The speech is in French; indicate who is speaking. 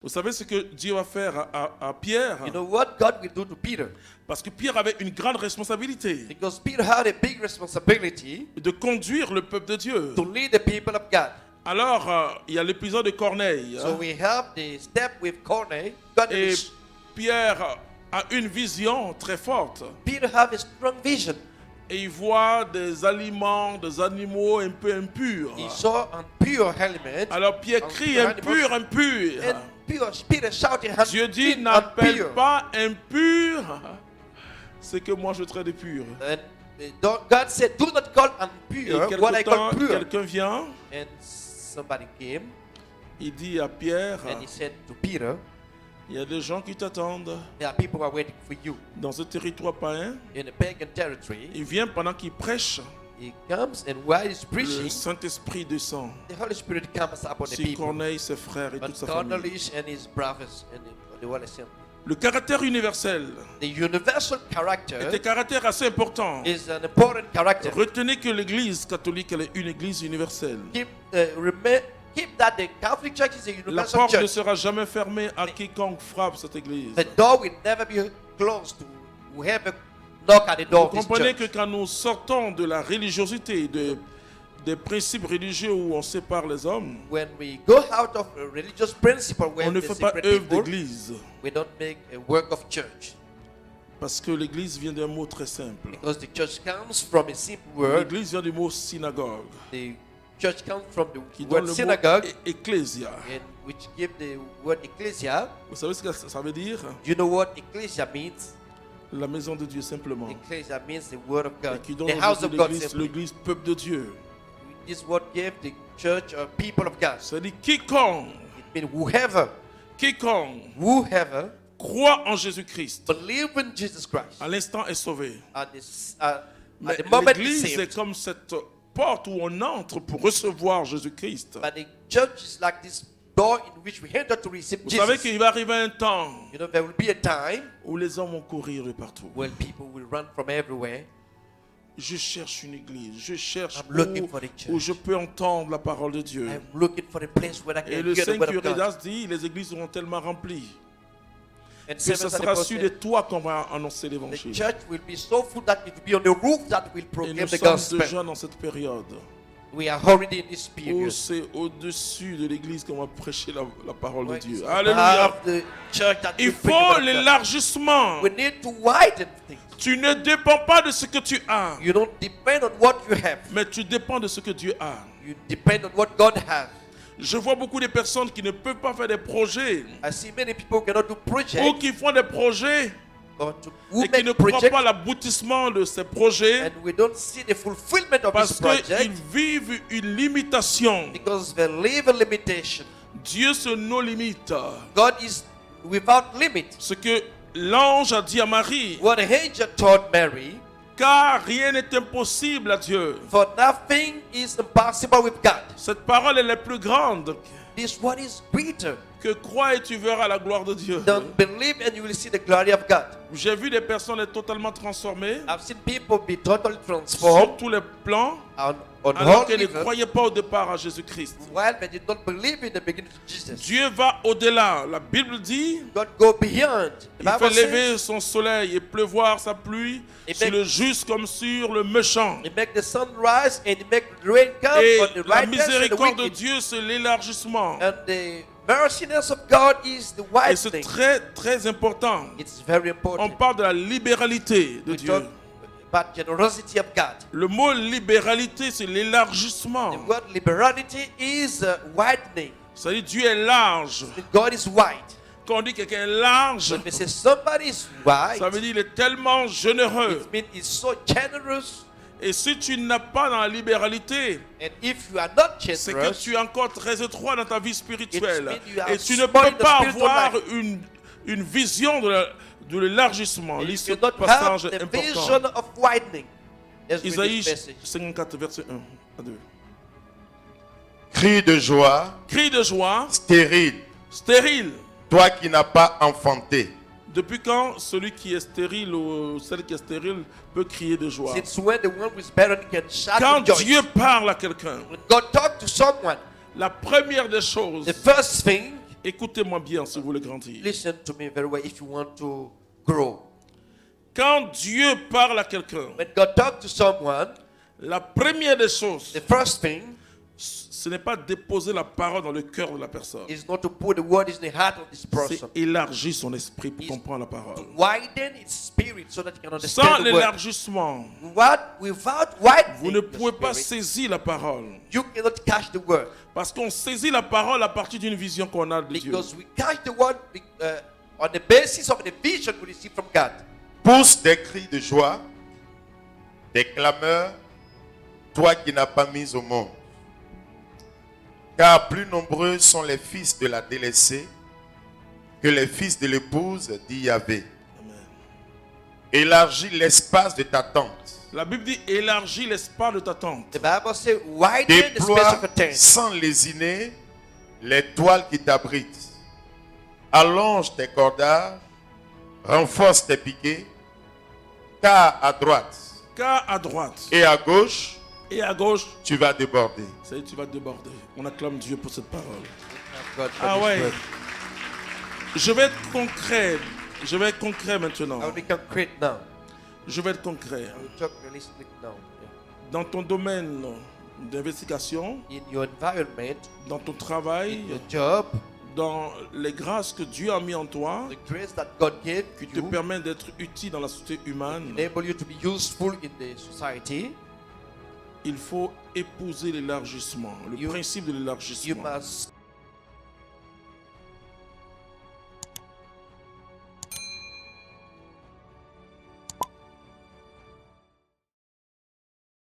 Speaker 1: Vous savez ce que Dieu va faire à Pierre?
Speaker 2: You know what God will do to Peter?
Speaker 1: Parce que Pierre avait une grande responsabilité
Speaker 2: Because Peter had a big responsibility
Speaker 1: de conduire le peuple de Dieu.
Speaker 2: to lead the people of God.
Speaker 1: Alors, il y a l'épisode de Corneille.
Speaker 2: So we have the step with Corneille.
Speaker 1: Et
Speaker 2: Cornelius.
Speaker 1: Pierre a une vision très forte.
Speaker 2: Peter have a strong vision.
Speaker 1: Et il voit des aliments, des animaux un peu impurs.
Speaker 2: He saw an pure element.
Speaker 1: Alors Pierre crie impur, impur.
Speaker 2: And Peter shouted,
Speaker 1: Dieu dit,
Speaker 2: "Impure."
Speaker 1: n'appelle pas impur ce que moi je traite de pur.
Speaker 2: And God said, do not call
Speaker 1: Et
Speaker 2: impure what I
Speaker 1: quelque
Speaker 2: call
Speaker 1: temps,
Speaker 2: pure.
Speaker 1: quelqu'un vient,
Speaker 2: And somebody came
Speaker 1: il dit à Pierre,
Speaker 2: and he said to Peter,
Speaker 1: il y a des gens qui t'attendent
Speaker 2: there are people who are waiting for you
Speaker 1: dans ce territoire païen.
Speaker 2: in a pagan territory.
Speaker 1: Il vient pendant qu'il prêche,
Speaker 2: He comes and while he's
Speaker 1: le
Speaker 2: preaching,
Speaker 1: Saint-Esprit descend
Speaker 2: the Holy Spirit comes upon the
Speaker 1: sur
Speaker 2: people.
Speaker 1: Corneille, ses frères et
Speaker 2: On
Speaker 1: toute sa famille.
Speaker 2: Cornelius and his brothers and the whole assembly.
Speaker 1: Le caractère universel
Speaker 2: The universal
Speaker 1: est un
Speaker 2: character
Speaker 1: caractère assez important.
Speaker 2: is an important character.
Speaker 1: Retenez que l'Église catholique elle est une Église universelle.
Speaker 2: Keep that the Catholic Church is a
Speaker 1: La
Speaker 2: universal
Speaker 1: porte ne
Speaker 2: church.
Speaker 1: sera jamais fermée à quiconque frappe cette Église.
Speaker 2: The door will never be closed to whoever knock at the door of
Speaker 1: Vous
Speaker 2: this
Speaker 1: comprenez que
Speaker 2: church.
Speaker 1: quand nous sortons de la religiosité, des principes religieux où on sépare les hommes,
Speaker 2: When we go out of a religious principle
Speaker 1: on
Speaker 2: where
Speaker 1: ne
Speaker 2: they
Speaker 1: fait pas
Speaker 2: separate
Speaker 1: œuvre
Speaker 2: people,
Speaker 1: d'église.
Speaker 2: we don't make a work of church.
Speaker 1: Parce que l'église vient d'un mot très simple.
Speaker 2: Because the church comes from a simple word.
Speaker 1: L'église vient du mot synagogue,
Speaker 2: The church comes from
Speaker 1: qui
Speaker 2: the
Speaker 1: donne
Speaker 2: word
Speaker 1: le
Speaker 2: synagogue,
Speaker 1: mot ecclésia.
Speaker 2: and which give the word ecclesia.
Speaker 1: Vous savez ce que ça veut dire?
Speaker 2: Do you know what ecclesia means?
Speaker 1: La maison de Dieu simplement.
Speaker 2: Ecclesia means the word of
Speaker 1: Et
Speaker 2: God,
Speaker 1: qui donne
Speaker 2: the house of God.
Speaker 1: l'église,
Speaker 2: Simply.
Speaker 1: l'église peuple de Dieu.
Speaker 2: This word gave the church or people of God.
Speaker 1: C'est-à-dire quiconque,
Speaker 2: It means whoever
Speaker 1: croit en Jésus-Christ,
Speaker 2: believe in Jesus Christ
Speaker 1: à l'instant est sauvé.
Speaker 2: at
Speaker 1: Mais
Speaker 2: the moment is
Speaker 1: l'église est
Speaker 2: saved.
Speaker 1: comme cette porte où on entre pour recevoir Jésus-Christ.
Speaker 2: But the church is like this door in which we enter to receive
Speaker 1: Vous savez
Speaker 2: Jesus.
Speaker 1: qu'il va arriver un temps
Speaker 2: You know, there will be a time
Speaker 1: où les hommes vont courir de partout.
Speaker 2: when people will run from everywhere.
Speaker 1: Je cherche une église, je cherche
Speaker 2: I'm looking for the church.
Speaker 1: où je peux entendre la parole de Dieu.
Speaker 2: I'm looking for a place where I
Speaker 1: Et
Speaker 2: can
Speaker 1: le
Speaker 2: hear the
Speaker 1: Saint
Speaker 2: word of God.
Speaker 1: Curidas dit, les églises seront tellement remplies
Speaker 2: And
Speaker 1: que ce
Speaker 2: Samuel
Speaker 1: sera
Speaker 2: Sadipo
Speaker 1: sur
Speaker 2: said,
Speaker 1: les toits qu'on va annoncer
Speaker 2: the
Speaker 1: l'évangile.
Speaker 2: church will be so full that it will be on the roof that will
Speaker 1: Et
Speaker 2: proclaim
Speaker 1: nous
Speaker 2: the
Speaker 1: sommes
Speaker 2: gospel.
Speaker 1: déjà dans cette période
Speaker 2: We are already in this
Speaker 1: où
Speaker 2: period.
Speaker 1: c'est au-dessus de l'église qu'on va prêcher la parole de
Speaker 2: When
Speaker 1: Dieu.
Speaker 2: we
Speaker 1: Alléluia.
Speaker 2: have the church that
Speaker 1: Il
Speaker 2: will preach
Speaker 1: faut
Speaker 2: about God.
Speaker 1: l'élargissement.
Speaker 2: We need to widen things.
Speaker 1: Tu ne dépends pas de ce que tu as,
Speaker 2: You don't depend on what you have.
Speaker 1: mais tu dépends de ce que Dieu a.
Speaker 2: You depend on what God has.
Speaker 1: Je vois beaucoup de personnes qui ne peuvent pas faire des projets
Speaker 2: I see many people cannot do
Speaker 1: ou
Speaker 2: projects
Speaker 1: qui font des projets
Speaker 2: or who
Speaker 1: et qui ne
Speaker 2: make
Speaker 1: croient
Speaker 2: projects
Speaker 1: pas l'aboutissement de ces projets
Speaker 2: and we don't see the fulfillment of
Speaker 1: parce
Speaker 2: this
Speaker 1: qu'ils
Speaker 2: project
Speaker 1: vivent une limitation.
Speaker 2: because they live a limitation.
Speaker 1: Dieu se nos limites.
Speaker 2: God is without limit.
Speaker 1: Ce que l'ange a dit à Marie,
Speaker 2: What the angel told Mary,
Speaker 1: car rien n'est impossible à Dieu.
Speaker 2: for nothing is impossible with God.
Speaker 1: Cette parole elle est plus grande
Speaker 2: This one is greater.
Speaker 1: que crois et tu verras la gloire de Dieu.
Speaker 2: Don't believe and you will see the glory of God.
Speaker 1: J'ai vu des personnes être totalement transformées
Speaker 2: I've seen people be totally
Speaker 1: sur
Speaker 2: transformed
Speaker 1: tous les plans
Speaker 2: on
Speaker 1: alors
Speaker 2: all
Speaker 1: qu'elles ne
Speaker 2: levels
Speaker 1: croyaient pas au départ à Jésus-Christ.
Speaker 2: while they did not believe in the beginning of Jesus.
Speaker 1: Dieu va au-delà. La Bible dit,
Speaker 2: God go beyond. The
Speaker 1: il fait
Speaker 2: Bible says
Speaker 1: lever son soleil et pleuvoir sa pluie
Speaker 2: Et
Speaker 1: sur
Speaker 2: make-
Speaker 1: le juste comme sur le méchant.
Speaker 2: He make the sun rise and he make the rain come
Speaker 1: Et
Speaker 2: on the
Speaker 1: la
Speaker 2: righteous and the
Speaker 1: miséricorde de
Speaker 2: wicked.
Speaker 1: Dieu, c'est l'élargissement.
Speaker 2: And the merciness of God is the
Speaker 1: Et c'est
Speaker 2: widening.
Speaker 1: très, très important.
Speaker 2: It's very
Speaker 1: On
Speaker 2: important.
Speaker 1: parle de la libéralité de
Speaker 2: We
Speaker 1: Dieu.
Speaker 2: talk about generosity of God.
Speaker 1: Le mot libéralité, c'est l'élargissement.
Speaker 2: The word liberality is widening.
Speaker 1: C'est-à-dire Dieu est large.
Speaker 2: God is wide.
Speaker 1: Quand on dit quelqu'un est large,
Speaker 2: When we say somebody is wide,
Speaker 1: ça veut dire qu'il est tellement généreux.
Speaker 2: it means he's so generous.
Speaker 1: Et si tu n'as pas dans la libéralité,
Speaker 2: And if you are not
Speaker 1: c'est que
Speaker 2: generous,
Speaker 1: tu es encore très étroit dans ta vie spirituelle.
Speaker 2: It means you are
Speaker 1: Et tu ne
Speaker 2: small in
Speaker 1: peux
Speaker 2: the
Speaker 1: pas
Speaker 2: spiritual
Speaker 1: avoir
Speaker 2: life.
Speaker 1: une vision de l'élargissement.
Speaker 2: you
Speaker 1: Lis ce
Speaker 2: do not
Speaker 1: passage
Speaker 2: have the
Speaker 1: important.
Speaker 2: vision of widening. Let's read
Speaker 1: Isaïe
Speaker 2: this message.
Speaker 1: 54, verset 1 à 2.
Speaker 3: Crie de joie,
Speaker 1: Cri de joie,
Speaker 3: stérile,
Speaker 1: stérile.
Speaker 3: toi qui n'as pas enfanté.
Speaker 1: Depuis quand celui qui est stérile ou celle qui est stérile peut crier de joie?
Speaker 2: Since when the one who is barren can shout
Speaker 1: Quand
Speaker 2: with joy?
Speaker 1: Dieu parle à quelqu'un,
Speaker 2: When God talks to someone,
Speaker 1: la première des choses,
Speaker 2: the first thing
Speaker 1: Écoutez-moi bien si vous voulez grandir.
Speaker 2: Listen to me very well if you want to grow.
Speaker 1: Quand Dieu parle à quelqu'un,
Speaker 2: When God talks to someone,
Speaker 1: la première des choses,
Speaker 2: the first thing
Speaker 1: ce n'est pas déposer la parole dans le cœur de la personne.
Speaker 2: is not to put the word in the heart of this
Speaker 1: C'est
Speaker 2: person.
Speaker 1: élargir son esprit pour
Speaker 2: Is
Speaker 1: comprendre la parole.
Speaker 2: To widen its spirit so that he can
Speaker 1: Sans
Speaker 2: understand the word.
Speaker 1: l'élargissement,
Speaker 2: Without
Speaker 1: vous ne
Speaker 2: widening
Speaker 1: pouvez
Speaker 2: the
Speaker 1: pas
Speaker 2: spirit,
Speaker 1: saisir la parole.
Speaker 2: you cannot catch the word.
Speaker 1: Parce qu'on saisit la parole à partir d'une vision qu'on a de Dieu.
Speaker 2: Because we catch the word on the basis of the vision we receive from God.
Speaker 3: Pousse des cris de joie, des clameurs, toi qui n'as pas mis au monde. Car plus nombreux sont les fils de la délaissée que les fils de l'épouse, dit Yahvé.
Speaker 1: Amen.
Speaker 3: Élargis l'espace de ta tente.
Speaker 1: La Bible dit élargis l'espace de ta tente.
Speaker 2: The Bible says, widen the space
Speaker 3: Déploie
Speaker 2: of a tent.
Speaker 3: sans lésiner les toiles qui t'abritent. Allonge tes cordages, renforce tes piquets, car à droite
Speaker 1: Car à droite
Speaker 3: et à gauche,
Speaker 1: et à gauche,
Speaker 3: tu vas déborder.
Speaker 1: ça y est, tu vas déborder. On acclame Dieu pour cette parole.
Speaker 2: God for
Speaker 1: Ah
Speaker 2: this
Speaker 1: ouais.
Speaker 2: word.
Speaker 1: Je vais être concret. Je vais être concret maintenant.
Speaker 2: I will be concrete now.
Speaker 1: Je vais être concret.
Speaker 2: I will talk realistic now.
Speaker 1: Dans ton domaine d'investigation,
Speaker 2: In your environment,
Speaker 1: dans ton travail,
Speaker 2: in your job,
Speaker 1: dans les grâces que Dieu a mis en toi,
Speaker 2: the grace that God gave
Speaker 1: qui te
Speaker 2: you
Speaker 1: permettent d'être utile dans la société humaine,
Speaker 2: enable you to be useful in the society.
Speaker 1: il faut épouser l'élargissement, le
Speaker 2: You-
Speaker 1: principe de
Speaker 2: You
Speaker 1: l'élargissement.
Speaker 2: must